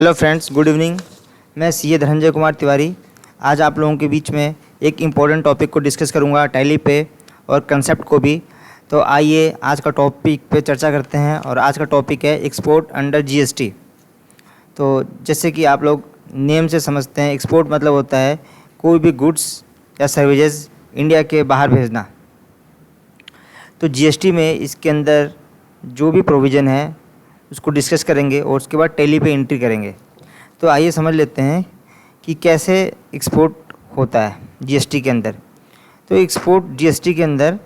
Hello friends, good evening. मैं CA Dhananjay Kumar Tiwari आज आप लोगों के बीच में एक इम्पॉर्टेंट टॉपिक को डिस्कस करूंगा, टैली पे और कंसेप्ट को भी। तो आइए आज का टॉपिक पे चर्चा करते हैं। और आज का टॉपिक है एक्सपोर्ट अंडर जीएसटी। तो जैसे कि आप लोग नेम से समझते हैं, एक्सपोर्ट मतलब होता है कोई भी गुड्स या सर्विसेज इंडिया के बाहर भेजना। तो जीएसटी में इसके अंदर जो भी प्रोविज़न है उसको डिस्कस करेंगे और उसके बाद टैली पे एंट्री करेंगे। तो आइए समझ लेते हैं कि कैसे एक्सपोर्ट होता है जीएसटी के अंदर। तो एक्सपोर्ट जीएसटी के अंदर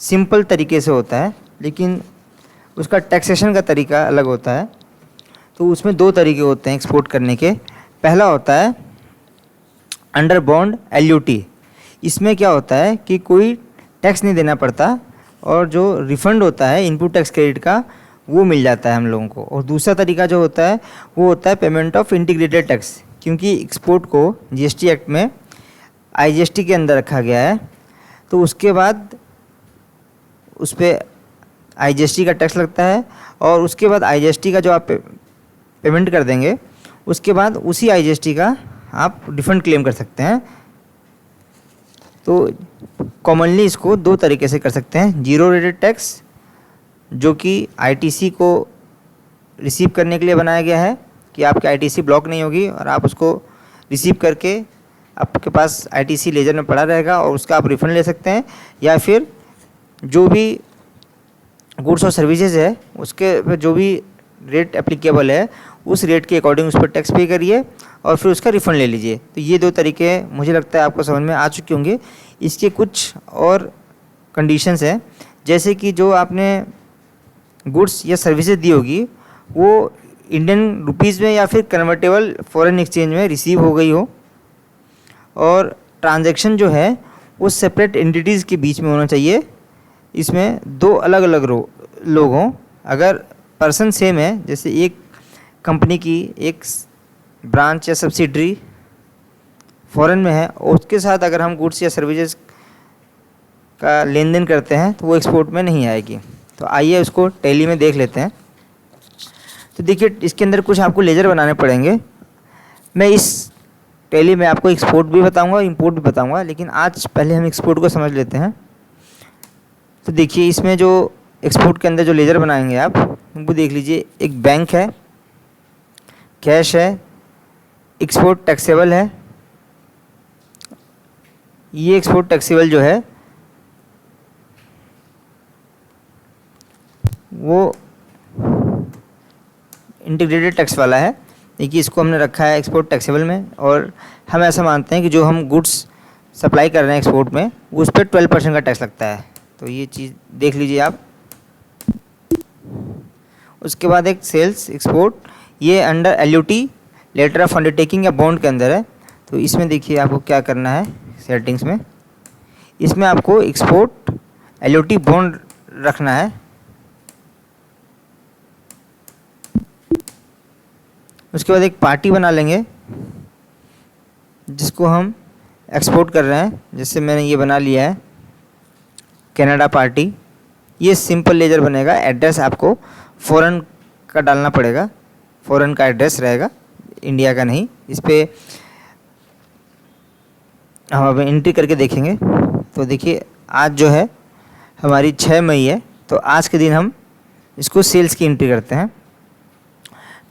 सिंपल तरीके से होता है, लेकिन उसका टैक्सेशन का तरीका अलग होता है। तो उसमें दो तरीके होते हैं एक्सपोर्ट करने के। पहला होता है अंडर बॉन्ड एलयूटी। इसमें क्या होता है कि कोई टैक्स नहीं देना पड़ता और जो रिफ़ंड होता है इनपुट टैक्स क्रेडिट का वो मिल जाता है हम लोगों को। और दूसरा तरीका जो होता है वो होता है पेमेंट ऑफ इंटीग्रेटेड टैक्स, क्योंकि एक्सपोर्ट को जीएसटी एक्ट में आईजीएसटी के अंदर रखा गया है। तो उसके बाद उस पर आईजीएसटी का टैक्स लगता है और उसके बाद आईजीएसटी का जो आप पेमेंट कर देंगे उसके बाद उसी आईजीएसटी का आप रिफंड क्लेम कर सकते हैं। तो कॉमनली इसको दो तरीके से कर सकते हैं। जीरो रेटेड टैक्स, जो कि आईटीसी को रिसीव करने के लिए बनाया गया है कि आपकी आईटीसी ब्लॉक नहीं होगी और आप उसको रिसीव करके आपके पास आईटीसी लेजर में पड़ा रहेगा और उसका आप रिफ़ंड ले सकते हैं। या फिर जो भी गुड्स और सर्विसेज है उसके पर जो भी रेट एप्लीकेबल है उस रेट के अकॉर्डिंग उस पर टैक्स पे करिए और फिर उसका रिफ़ंड ले लीजिए। तो ये दो तरीके मुझे लगता है आपको समझ में आ चुके होंगे। इसके कुछ और कंडीशंस हैं, जैसे कि जो आपने गुड्स या सर्विसेज दी होगी वो इंडियन रुपीज़ में या फिर कन्वर्टेबल फॉरेन एक्सचेंज में रिसीव हो गई हो और ट्रांजैक्शन जो है वो सेपरेट एंटिटीज़ के बीच में होना चाहिए। इसमें दो अलग अलग लोग हों। अगर पर्सन सेम है, जैसे एक कंपनी की एक ब्रांच या सब्सिडरी फॉरेन में है और उसके साथ अगर हम गुड्स या सर्विसेज का लेन देन करते हैं तो वो एक्सपोर्ट में नहीं आएगी। तो आइए उसको टैली में देख लेते हैं। तो देखिए इसके अंदर कुछ आपको लेजर बनाने पड़ेंगे। मैं इस टैली में आपको एक्सपोर्ट भी बताऊंगा, इंपोर्ट भी बताऊंगा, लेकिन आज पहले हम एक्सपोर्ट को समझ लेते हैं। तो देखिए इसमें जो एक्सपोर्ट के अंदर जो लेजर बनाएंगे आप वो देख लीजिए। एक बैंक है, कैश है, एक्सपोर्ट टैक्सेबल है। ये एक्सपोर्ट टैक्सेबल जो है वो इंटीग्रेटेड टैक्स वाला है। देखिए इसको हमने रखा है एक्सपोर्ट टैक्सेबल में और हम ऐसा मानते हैं कि जो हम गुड्स सप्लाई कर रहे हैं एक्सपोर्ट में वो उस पर 12% का टैक्स लगता है। तो ये चीज़ देख लीजिए आप। उसके बाद एक सेल्स एक्सपोर्ट, ये under LUT letter of undertaking या बॉन्ड के अंदर है। तो इसमें देखिए आपको क्या करना है सेटिंग्स में, इसमें आपको एक्सपोर्ट एलयूटी बॉन्ड रखना है। उसके बाद एक पार्टी बना लेंगे जिसको हम एक्सपोर्ट कर रहे हैं। जैसे मैंने ये बना लिया है कनाडा पार्टी। ये सिंपल लेजर बनेगा। एड्रेस आपको फॉरेन का डालना पड़ेगा, फॉरेन का एड्रेस रहेगा, इंडिया का नहीं। इस पर हम अब एंट्री करके देखेंगे। तो देखिए आज जो है हमारी 6 मई है, तो आज के दिन हम इसको सेल्स की एंट्री करते हैं।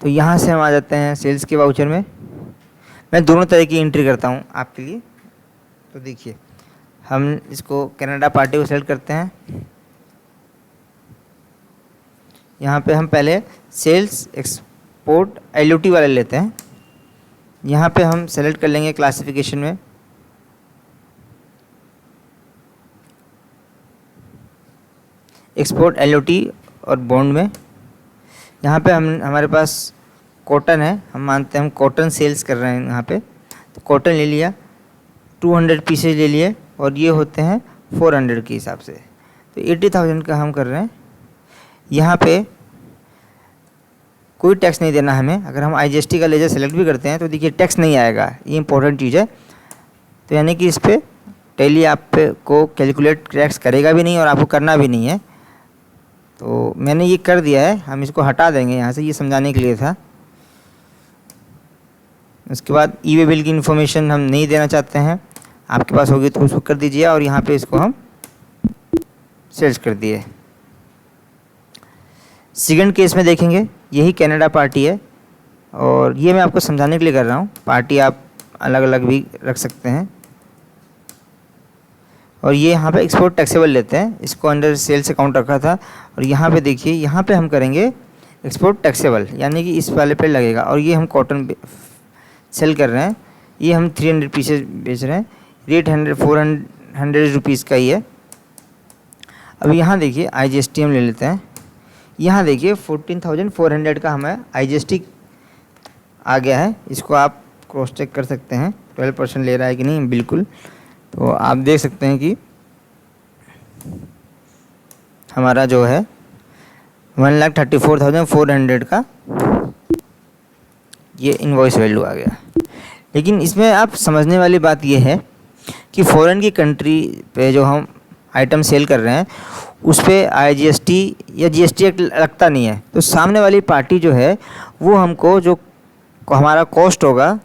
तो यहाँ से हम आ जाते हैं सेल्स के वाउचर में। मैं दोनों तरह की एंट्री करता हूँ आपके लिए। तो देखिए हम इसको कनाडा पार्टी को सेलेक्ट करते हैं। यहाँ पे हम पहले सेल्स एक्सपोर्ट एलयूटी वाले लेते हैं। यहाँ पे हम सेलेक्ट कर लेंगे क्लासिफिकेशन में एक्सपोर्ट एलयूटी और बॉन्ड में। यहाँ पे हमारे पास कॉटन है, हम मानते हैं हम कॉटन सेल्स कर रहे हैं यहाँ पे। तो कॉटन ले लिया, 200 पीसेज ले लिए और ये होते हैं 400 के हिसाब से। तो 80,000 का हम कर रहे हैं। यहाँ पे कोई टैक्स नहीं देना हमें। अगर हम आईजीएसटी का लेजर सेलेक्ट भी करते हैं तो देखिए टैक्स नहीं आएगा, ये इंपॉर्टेंट चीज़ है। तो यानी कि इस पर टैली आप को कैलकुलेट टैक्स करेगा भी नहीं और आपको करना भी नहीं है। तो मैंने ये कर दिया है, हम इसको हटा देंगे यहाँ से, ये समझाने के लिए था। उसके बाद ई वे बिल की इन्फॉर्मेशन हम नहीं देना चाहते हैं, आपके पास होगी तो उसको कर दीजिए और यहाँ पे इसको हम सर्च कर दिए। सेकंड केस में देखेंगे, यही कनाडा पार्टी है और ये मैं आपको समझाने के लिए कर रहा हूँ, पार्टी आप अलग अलग भी रख सकते हैं। और ये यहाँ पे एक्सपोर्ट टैक्सेबल लेते हैं, इसको अंडर सेल्स अकाउंट रखा था और यहाँ पे देखिए, यहाँ पे हम करेंगे एक्सपोर्ट टैक्सेबल, यानी कि इस वाले पे लगेगा। और ये हम कॉटन सेल कर रहे हैं, ये हम 300 पीसेज बेच रहे हैं, रेट 400 रुपीज़ का ही है। अब यहाँ देखिए IGST हम ले लेते हैं, यहाँ देखिए 14,400 का हमें IGST आ गया है। इसको आप क्रॉस चेक कर सकते हैं 12% ले रहा है कि नहीं, बिल्कुल। तो आप देख सकते हैं कि हमारा जो है 1,34,400 का ये इनवॉइस वैल्यू आ गया। लेकिन इसमें आप समझने वाली बात ये है कि फॉरेन की कंट्री पे जो हम आइटम सेल कर रहे हैं उस पर IGST या GST एक्ट लगता नहीं है। तो सामने वाली पार्टी जो है वो हमको जो हमारा कॉस्ट होगा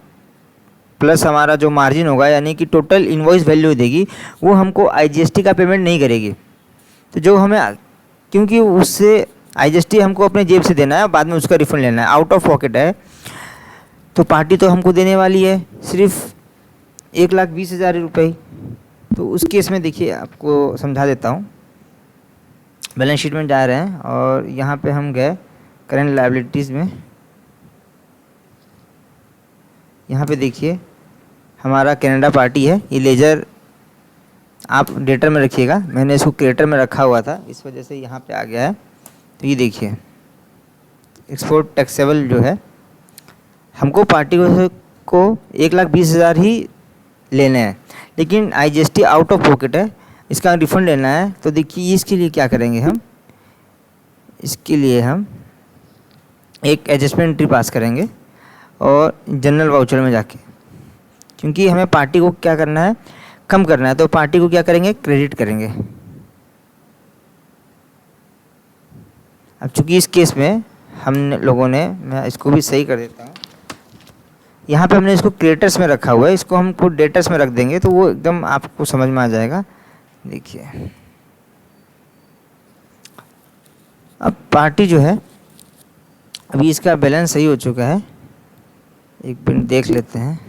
प्लस हमारा जो मार्जिन होगा, यानी कि टोटल इनवॉइस वैल्यू देगी, वो हमको IGST का पेमेंट नहीं करेगी। तो जो हमें, क्योंकि उससे IGST हमको अपने जेब से देना है, बाद में उसका रिफंड लेना है, आउट ऑफ पॉकेट है। तो पार्टी तो हमको देने वाली है सिर्फ 1,20,000 रुपये। तो उस केस में देखिए, आपको समझा देता हूँ। बैलेंस शीट में जा रहे हैं और यहाँ पे हम गए करंट लायबिलिटीज़ में, यहाँ पे देखिए हमारा कनाडा पार्टी है। ये लेजर आप डेटर में रखिएगा, मैंने इसको क्रिएटर में रखा हुआ था, इस वजह से यहाँ पे आ गया है। तो ये देखिए एक्सपोर्ट टैक्सेबल जो है, हमको पार्टी को 1,20,000 ही लेने हैं, लेकिन IGST आउट ऑफ पॉकेट है, इसका रिफंड लेना है। तो देखिए इसके लिए क्या करेंगे हम, इसके लिए हम एक एडजस्टमेंट एंट्री पास करेंगे और जनरल वाउचर में जाके, क्योंकि हमें पार्टी को क्या करना है, कम करना है, तो पार्टी को क्या करेंगे, क्रेडिट करेंगे। अब चूंकि इस केस में हम लोगों ने, मैं इसको भी सही कर देता हूँ, यहाँ पे हमने इसको क्रिएटर्स में रखा हुआ है, इसको हमको डेटर्स में रख देंगे तो वो एकदम आपको समझ में आ जाएगा। देखिए अब पार्टी जो है, अभी इसका बैलेंस सही हो चुका है, एक मिनट देख लेते हैं।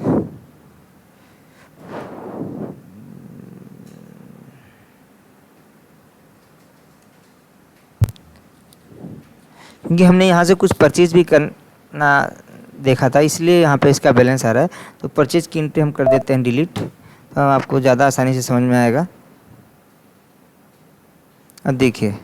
क्योंकि हमने यहाँ से कुछ परचेज भी करना देखा था, इसलिए यहाँ पे इसका बैलेंस आ रहा है। तो परचेज की एंट्री हम कर देते हैं डिलीट, तो आपको ज़्यादा आसानी से समझ में आएगा। अब देखिए,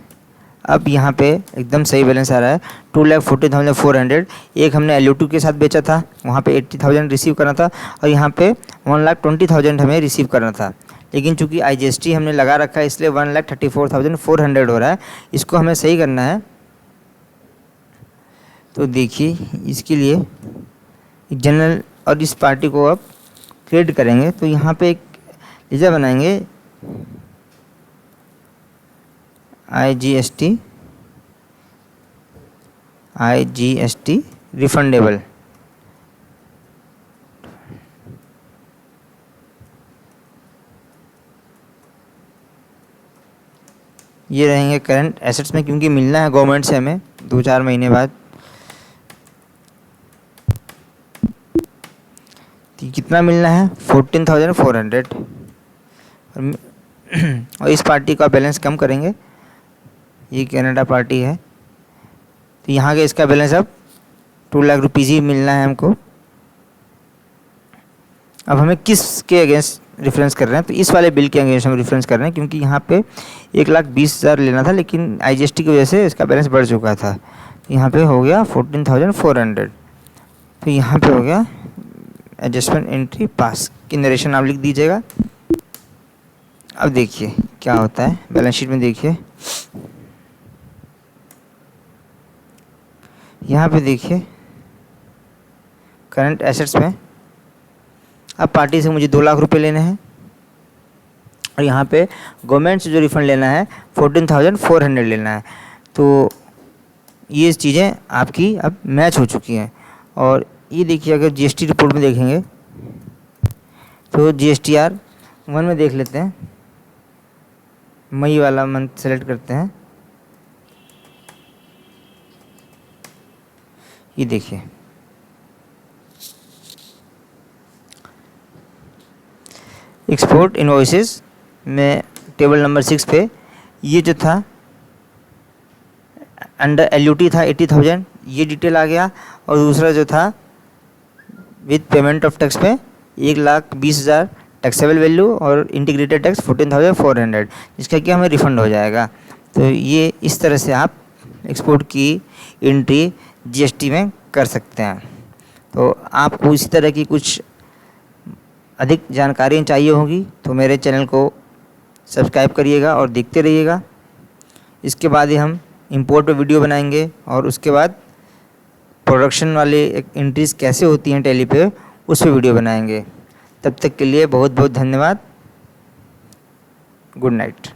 अब यहाँ पे एकदम सही बैलेंस आ रहा है, 2,40,400। एक हमने LU2 के साथ बेचा था, वहाँ पे 80,000 रिसीव करना था और यहाँ पे 1,20,000 हमें रिसीव करना था। लेकिन चूंकि IGST हमने लगा रखा है, इसलिए 1,34,400 हो रहा है। इसको हमें सही करना है। तो देखिए इसके लिए जनरल और इस पार्टी को अब क्रिएट करेंगे। तो यहाँ पे एक लेजर बनाएंगे, IGST रिफंडेबल। ये रहेंगे करंट एसेट्स में, क्योंकि मिलना है गवर्नमेंट से हमें 2-4 महीने बाद। कितना मिलना है, 14,400। और इस पार्टी का बैलेंस कम करेंगे, ये कनाडा पार्टी है, तो यहाँ के इसका बैलेंस अब 2 लाख रुपीज़ ही मिलना है हमको। अब हमें किस के अगेंस्ट रेफरेंस कर रहे हैं, तो इस वाले बिल के अगेंस्ट हम रेफरेंस कर रहे हैं, क्योंकि यहाँ पे 1,20,000 लेना था, लेकिन IGST की वजह से इसका बैलेंस बढ़ चुका था। तो यहाँ पे हो गया 14,400। तो यहाँ पे हो गया एडजस्टमेंट एंट्री पास की नरेशन आप लिख दीजिएगा। अब देखिए क्या होता है बैलेंस शीट में। देखिए यहाँ पे देखिए करंट एसेट्स में अब पार्टी से मुझे 2 लाख रुपए लेने हैं और यहाँ पे गवर्नमेंट से जो रिफंड लेना है 14,400 लेना है। तो ये चीज़ें आपकी अब मैच हो चुकी हैं और ये देखिए, अगर जीएसटी रिपोर्ट में देखेंगे तो जीएसटीआर 1 में देख लेते हैं। मई वाला मंथ सेलेक्ट करते हैं। ये देखिए, एक्सपोर्ट इनवॉइसेस में टेबल नंबर 6 पे ये जो था अंडर एलयूटी था 80,000, ये डिटेल आ गया। और दूसरा जो था विद पेमेंट ऑफ टैक्स पे 1,20,000 टैक्सेबल वैल्यू और इंटीग्रेटेड टैक्स 14,400, जिसका कि हमें रिफंड हो जाएगा। तो ये इस तरह से आप एक्सपोर्ट की एंट्री जीएसटी में कर सकते हैं। तो आपको इसी तरह की कुछ अधिक जानकारियाँ चाहिए होगी तो मेरे चैनल को सब्सक्राइब करिएगा और देखते रहिएगा। इसके बाद ही हम इंपोर्ट पे वीडियो बनाएंगे और उसके बाद प्रोडक्शन वाले एंट्रीज कैसे होती हैं टैली पे, उस पर वीडियो बनाएंगे। तब तक के लिए बहुत बहुत धन्यवाद। Good night.